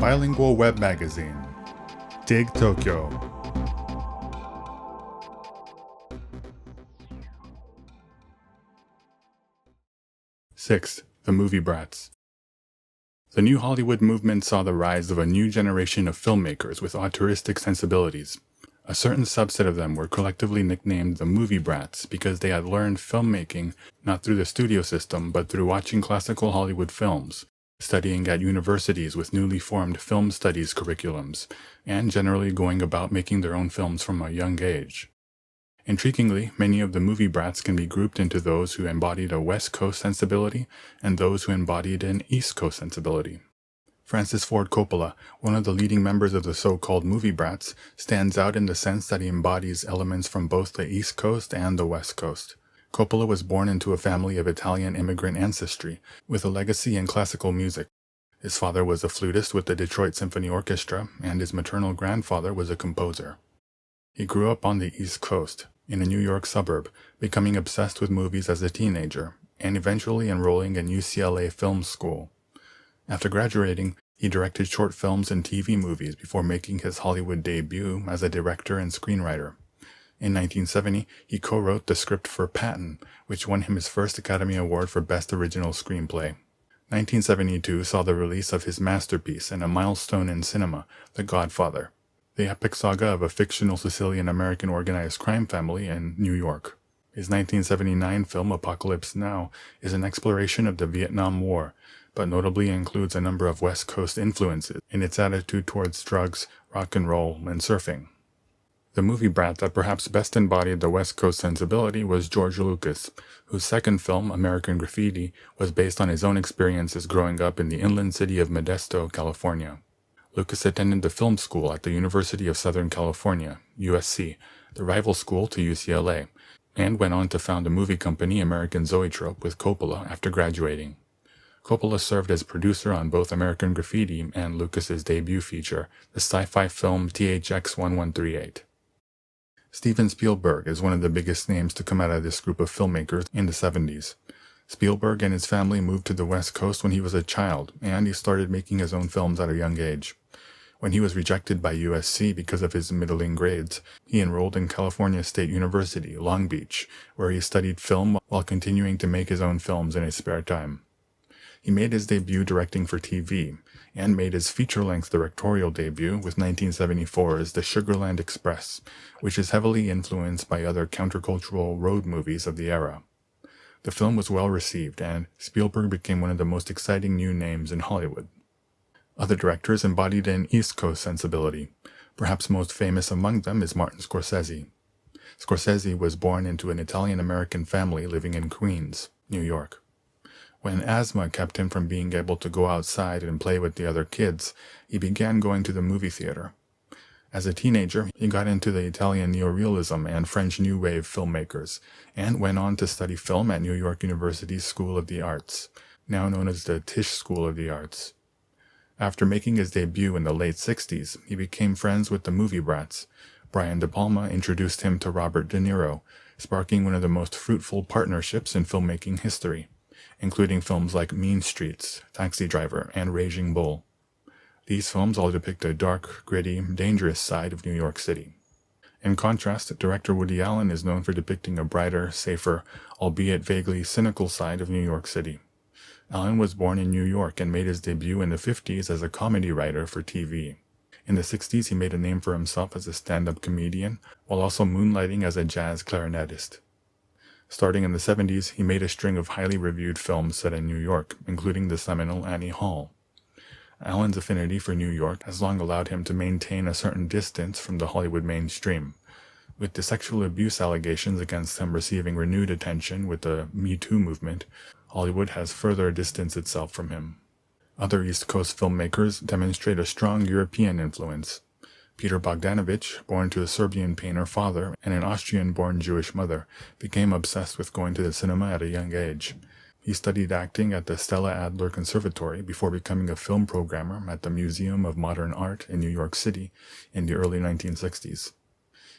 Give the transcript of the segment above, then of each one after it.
bilingual web magazine, Dig Tokyo. Sixth, the movie brats. The new Hollywood movement saw the rise of a new generation of filmmakers with authoristics sensibilities. A certain subset of them were collectively nicknamed the movie brats because they had learned filmmaking not through the studio system but through watching classical Hollywood films, studying at universities with newly formed film studies curriculums, and generally going about making their own films from a young age. Intriguingly, many of the movie brats can be grouped into those who embodied a West Coast sensibility and those who embodied an East Coast sensibility. Francis Ford Coppola, one of the leading members of the so-called movie brats, stands out in the sense that he embodies elements from both the East Coast and the West Coast. Coppola was born into a family of Italian immigrant ancestry, with a legacy in classical music. His father was a flutist with the Detroit Symphony Orchestra, and his maternal grandfather was a composer. He grew up on the East Coast, in a New York suburb, becoming obsessed with movies as a teenager, and eventually enrolling in UCLA Film School. After graduating, he directed short films and TV movies before making his Hollywood debut as a director and screenwriter. In 1970, he co-wrote the script for Patton, which won him his first Academy Award for Best Original Screenplay. 1972 saw the release of his masterpiece and a milestone in cinema, The Godfather, the epic saga of a fictional Sicilian-American organized crime family in New York. His 1979 film Apocalypse Now is an exploration of the Vietnam War, but notably includes a number of West Coast influences in its attitude towards drugs, rock and roll, and surfing. The movie brat that perhaps best embodied the West Coast sensibility was George Lucas, whose second film, American Graffiti, was based on his own experiences growing up in the inland city of Modesto, California. Lucas attended the film school at the University of Southern California, USC, the rival school to UCLA, and went on to found the movie company American Zoetrope with Coppola after graduating. Coppola served as producer on both American Graffiti and Lucas's debut feature, the sci-fi film THX 1138. Steven Spielberg is one of the biggest names to come out of this group of filmmakers in the 70s. Spielberg and his family moved to the West Coast when he was a child, and he started making his own films at a young age. When he was rejected by USC because of his middling grades, he enrolled in California State University, Long Beach, where he studied film while continuing to make his own films in his spare time. He made his debut directing for TV, and made his feature-length directorial debut with 1974's The Sugarland Express, which is heavily influenced by other countercultural road movies of the era. The film was well received, and Spielberg became one of the most exciting new names in Hollywood. Other directors embodied an East Coast sensibility. Perhaps most famous among them is Martin Scorsese. Scorsese was born into an Italian-American family living in Queens, New York. When asthma kept him from being able to go outside and play with the other kids, he began going to the movie theater. As a teenager, he got into the Italian neorealism and French New Wave filmmakers, and went on to study film at New York University's School of the Arts, now known as the Tisch School of the Arts. After making his debut in the late 60s, he became friends with the movie brats. Brian De Palma introduced him to Robert De Niro, sparking one of the most fruitful partnerships in filmmaking history, including films like Mean Streets, Taxi Driver, and Raging Bull. These films all depict a dark, gritty, dangerous side of New York City. In contrast, director Woody Allen is known for depicting a brighter, safer, albeit vaguely cynical side of New York City. Allen was born in New York and made his debut in the 50s as a comedy writer for TV. In the 60s, he made a name for himself as a stand-up comedian, while also moonlighting as a jazz clarinetist. Starting in the 70s, he made a string of highly reviewed films set in New York, including the seminal Annie Hall. Allen's affinity for New York has long allowed him to maintain a certain distance from the Hollywood mainstream. With the sexual abuse allegations against him receiving renewed attention with the Me Too movement, Hollywood has further distanced itself from him. Other East Coast filmmakers demonstrate a strong European influence. Peter Bogdanovich, born to a Serbian painter father and an Austrian-born Jewish mother, became obsessed with going to the cinema at a young age. He studied acting at the Stella Adler Conservatory before becoming a film programmer at the Museum of Modern Art in New York City in the early 1960s.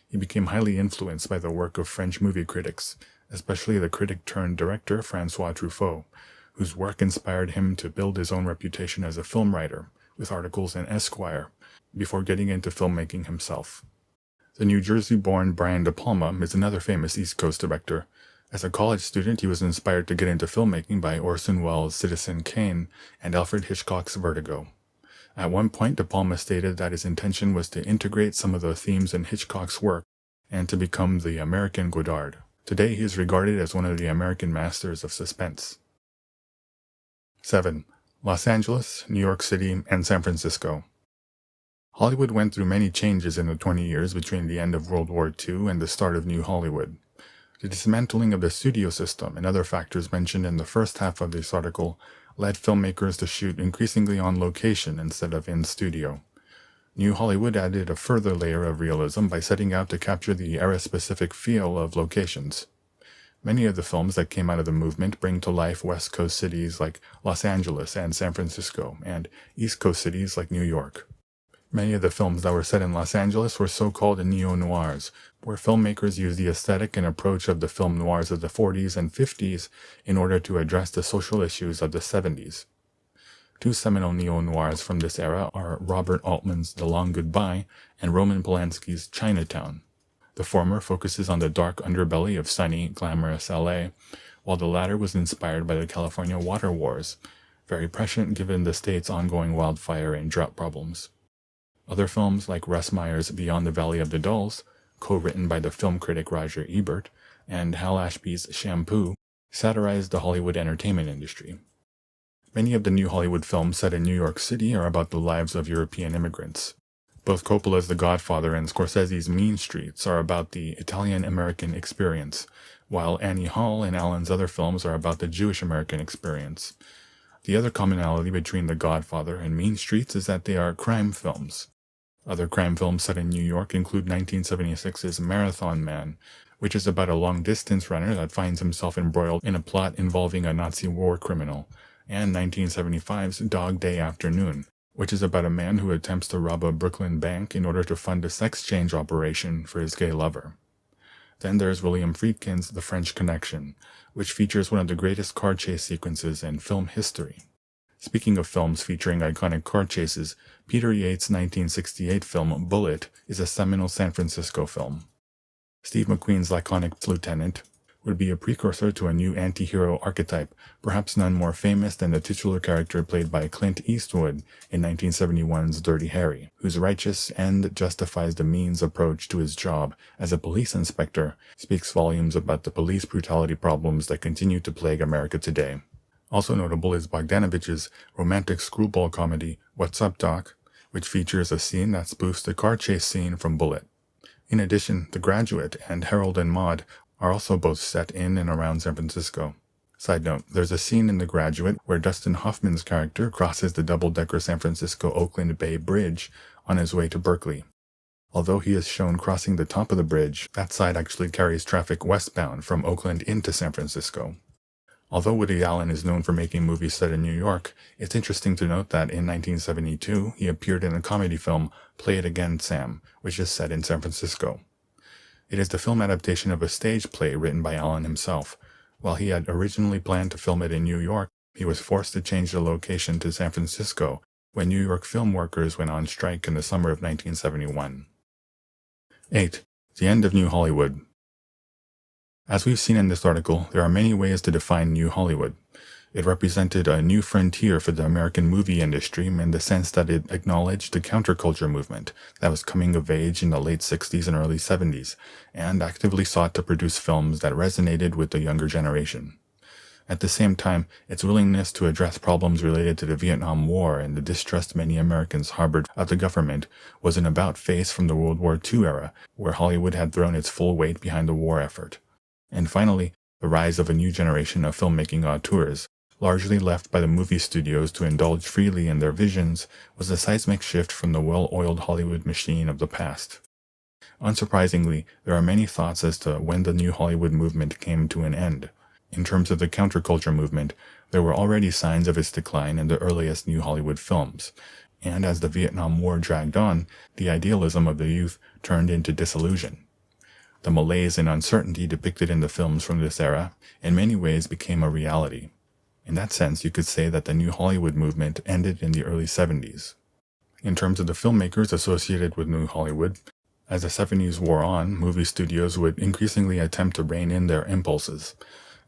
He became highly influenced by the work of French movie critics, especially the critic-turned-director François Truffaut, whose work inspired him to build his own reputation as a film writer, with articles in Esquire, before getting into filmmaking himself. The New Jersey-born Brian De Palma is another famous East Coast director. As a college student, he was inspired to get into filmmaking by Orson Welles' Citizen Kane and Alfred Hitchcock's Vertigo. At one point, De Palma stated that his intention was to integrate some of the themes in Hitchcock's work and to become the American Godard. Today, he is regarded as one of the American masters of suspense. 7. Los Angeles, New York City, and San Francisco. Hollywood went through many changes in the 20 years between the end of World War II and the start of New Hollywood. The dismantling of the studio system and other factors mentioned in the first half of this article led filmmakers to shoot increasingly on location instead of in studio. New Hollywood added a further layer of realism by setting out to capture the era-specific feel of locations. Many of the films that came out of the movement bring to life West Coast cities like Los Angeles and San Francisco, and East Coast cities like New York. Many of the films that were set in Los Angeles were so-called neo-noirs, where filmmakers used the aesthetic and approach of the film noirs of the 40s and 50s in order to address the social issues of the 70s. Two seminal neo-noirs from this era are Robert Altman's The Long Goodbye and Roman Polanski's Chinatown. The former focuses on the dark underbelly of sunny, glamorous LA, while the latter was inspired by the California water wars, very prescient given the state's ongoing wildfire and drought problems. Other films like Russ Meyer's Beyond the Valley of the Dolls, co-written by the film critic Roger Ebert, and Hal Ashby's Shampoo, satirized the Hollywood entertainment industry. Many of the New Hollywood films set in New York City are about the lives of European immigrants. Both Coppola's The Godfather and Scorsese's Mean Streets are about the Italian-American experience, while Annie Hall and Allen's other films are about the Jewish-American experience. The other commonality between The Godfather and Mean Streets is that they are crime films. Other crime films set in New York include 1976's Marathon Man, which is about a long-distance runner that finds himself embroiled in a plot involving a Nazi war criminal, and 1975's Dog Day Afternoon, which is about a man who attempts to rob a Brooklyn bank in order to fund a sex change operation for his gay lover. Then there's William Friedkin's The French Connection, which features one of the greatest car chase sequences in film history. Speaking of films featuring iconic car chases, Peter Yates' 1968 film Bullitt is a seminal San Francisco film. Steve McQueen's laconic lieutenant would be a precursor to a new anti-hero archetype, perhaps none more famous than the titular character played by Clint Eastwood in 1971's Dirty Harry, whose righteous end justifies the means approach to his job as a police inspector speaks volumes about the police brutality problems that continue to plague America today. Also notable is Bogdanovich's romantic screwball comedy What's Up, Doc?, which features a scene that spoofs the car chase scene from Bullitt. In addition, The Graduate and Harold and Maude are also both set in and around San Francisco. Side note, there's a scene in The Graduate where Dustin Hoffman's character crosses the double-decker San Francisco-Oakland Bay Bridge on his way to Berkeley. Although he is shown crossing the top of the bridge, that side actually carries traffic westbound from Oakland into San Francisco. Although Woody Allen is known for making movies set in New York, it's interesting to note that in 1972 he appeared in the comedy film Play It Again, Sam, which is set in San Francisco. It is the film adaptation of a stage play written by Allen himself. While he had originally planned to film it in New York, he was forced to change the location to San Francisco when New York film workers went on strike in the summer of 1971. 8. The end of New Hollywood. As we've seen in this article, there are many ways to define New Hollywood. It represented a new frontier for the American movie industry in the sense that it acknowledged the counterculture movement that was coming of age in the late 60s and early 70s, and actively sought to produce films that resonated with the younger generation. At the same time, its willingness to address problems related to the Vietnam War and the distrust many Americans harbored of the government was an about-face from the World War II era, where Hollywood had thrown its full weight behind the war effort. And finally, the rise of a new generation of filmmaking auteurs, largely left by the movie studios to indulge freely in their visions, was a seismic shift from the well-oiled Hollywood machine of the past. Unsurprisingly, there are many thoughts as to when the New Hollywood movement came to an end. In terms of the counterculture movement, there were already signs of its decline in the earliest New Hollywood films, and as the Vietnam War dragged on, the idealism of the youth turned into disillusion. The malaise and uncertainty depicted in the films from this era in many ways became a reality. In that sense, you could say that the New Hollywood movement ended in the early 70s. In terms of the filmmakers associated with New Hollywood, as the 70s wore on, movie studios would increasingly attempt to rein in their impulses.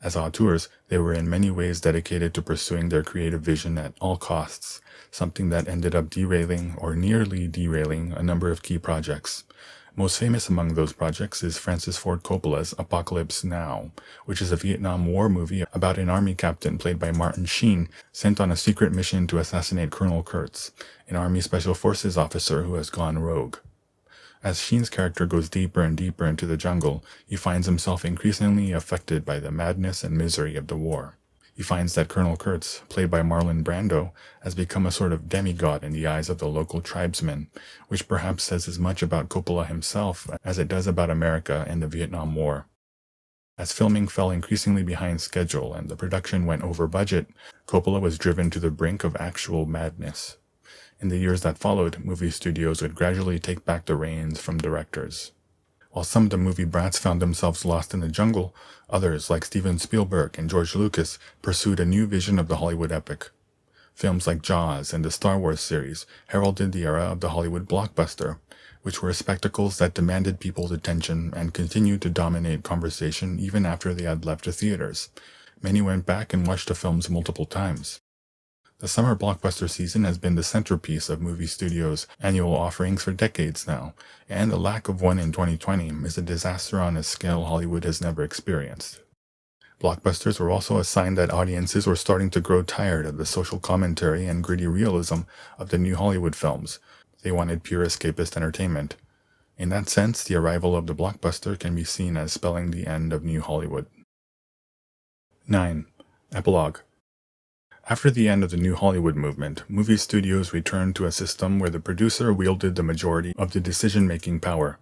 As auteurs, they were in many ways dedicated to pursuing their creative vision at all costs, something that ended up derailing or nearly derailing a number of key projects. Most famous among those projects is Francis Ford Coppola's Apocalypse Now, which is a Vietnam War movie about an army captain played by Martin Sheen sent on a secret mission to assassinate Colonel Kurtz, an Army Special Forces officer who has gone rogue. As Sheen's character goes deeper and deeper into the jungle, he finds himself increasingly affected by the madness and misery of the war. He finds that Colonel Kurtz, played by Marlon Brando, has become a sort of demigod in the eyes of the local tribesmen, which perhaps says as much about Coppola himself as it does about America and the Vietnam War. As filming fell increasingly behind schedule and the production went over budget, Coppola was driven to the brink of actual madness. In the years that followed, movie studios would gradually take back the reins from directors. While some of the movie brats found themselves lost in the jungle, others, like Steven Spielberg and George Lucas, pursued a new vision of the Hollywood epic. Films like Jaws and the Star Wars series heralded the era of the Hollywood blockbuster, which were spectacles that demanded people's attention and continued to dominate conversation even after they had left the theaters. Many went back and watched the films multiple times. The summer blockbuster season has been the centerpiece of movie studios' annual offerings for decades now, and the lack of one in 2020 is a disaster on a scale Hollywood has never experienced. Blockbusters were also a sign that audiences were starting to grow tired of the social commentary and gritty realism of the new Hollywood films. They wanted pure escapist entertainment. In that sense, the arrival of the blockbuster can be seen as spelling the end of New Hollywood. 9. Epilogue. After the end of the New Hollywood movement, movie studios returned to a system where the producer wielded the majority of the decision-making power.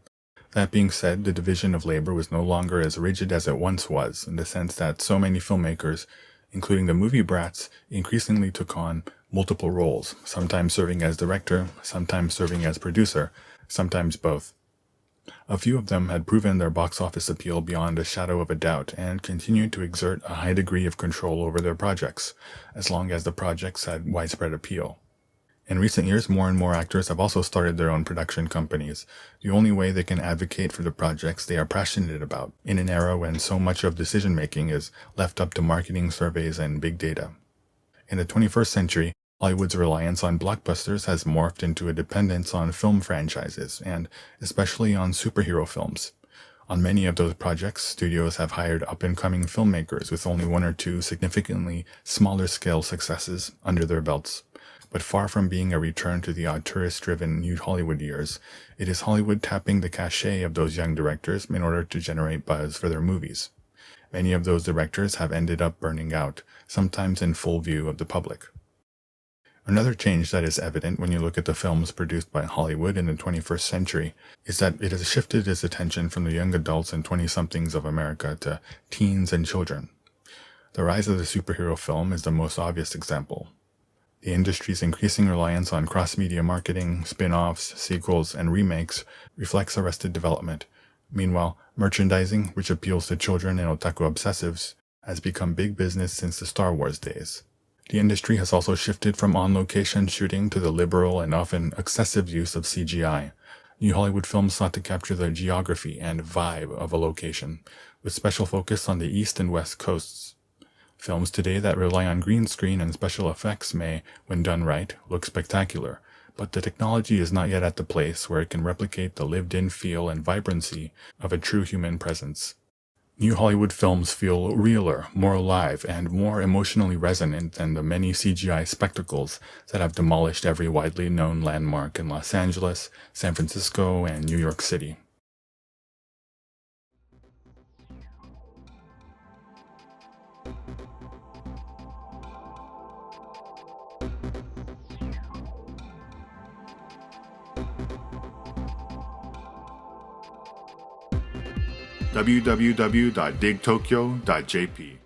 That being said, the division of labor was no longer as rigid as it once was, in the sense that so many filmmakers, including the movie brats, increasingly took on multiple roles, sometimes serving as director, sometimes serving as producer, sometimes both. A few of them had proven their box office appeal beyond a shadow of a doubt and continued to exert a high degree of control over their projects, as long as the projects had widespread appeal. In recent years, more and more actors have also started their own production companies, the only way they can advocate for the projects they are passionate about, in an era when so much of decision-making is left up to marketing surveys and big data. In the 21st century, Hollywood's reliance on blockbusters has morphed into a dependence on film franchises, and especially on superhero films. On many of those projects, studios have hired up-and-coming filmmakers with only one or two significantly smaller-scale successes under their belts. But far from being a return to the auteurist-driven New Hollywood years, it is Hollywood tapping the cachet of those young directors in order to generate buzz for their movies. Many of those directors have ended up burning out, sometimes in full view of the public. Another change that is evident when you look at the films produced by Hollywood in the 21st century is that it has shifted its attention from the young adults and 20-somethings of America to teens and children. The rise of the superhero film is the most obvious example. The industry's increasing reliance on cross-media marketing, spin-offs, sequels, and remakes reflects arrested development. Meanwhile, merchandising, which appeals to children and otaku obsessives, has become big business since the Star Wars days. The industry has also shifted from on-location shooting to the liberal and often excessive use of CGI. New Hollywood films sought to capture the geography and vibe of a location, with special focus on the east and west coasts. Films today that rely on green screen and special effects may, when done right, look spectacular, but the technology is not yet at the place where it can replicate the lived-in feel and vibrancy of a true human presence. New Hollywood films feel realer, more alive, and more emotionally resonant than the many CGI spectacles that have demolished every widely known landmark in Los Angeles, San Francisco, and New York City. www.digtokyo.jp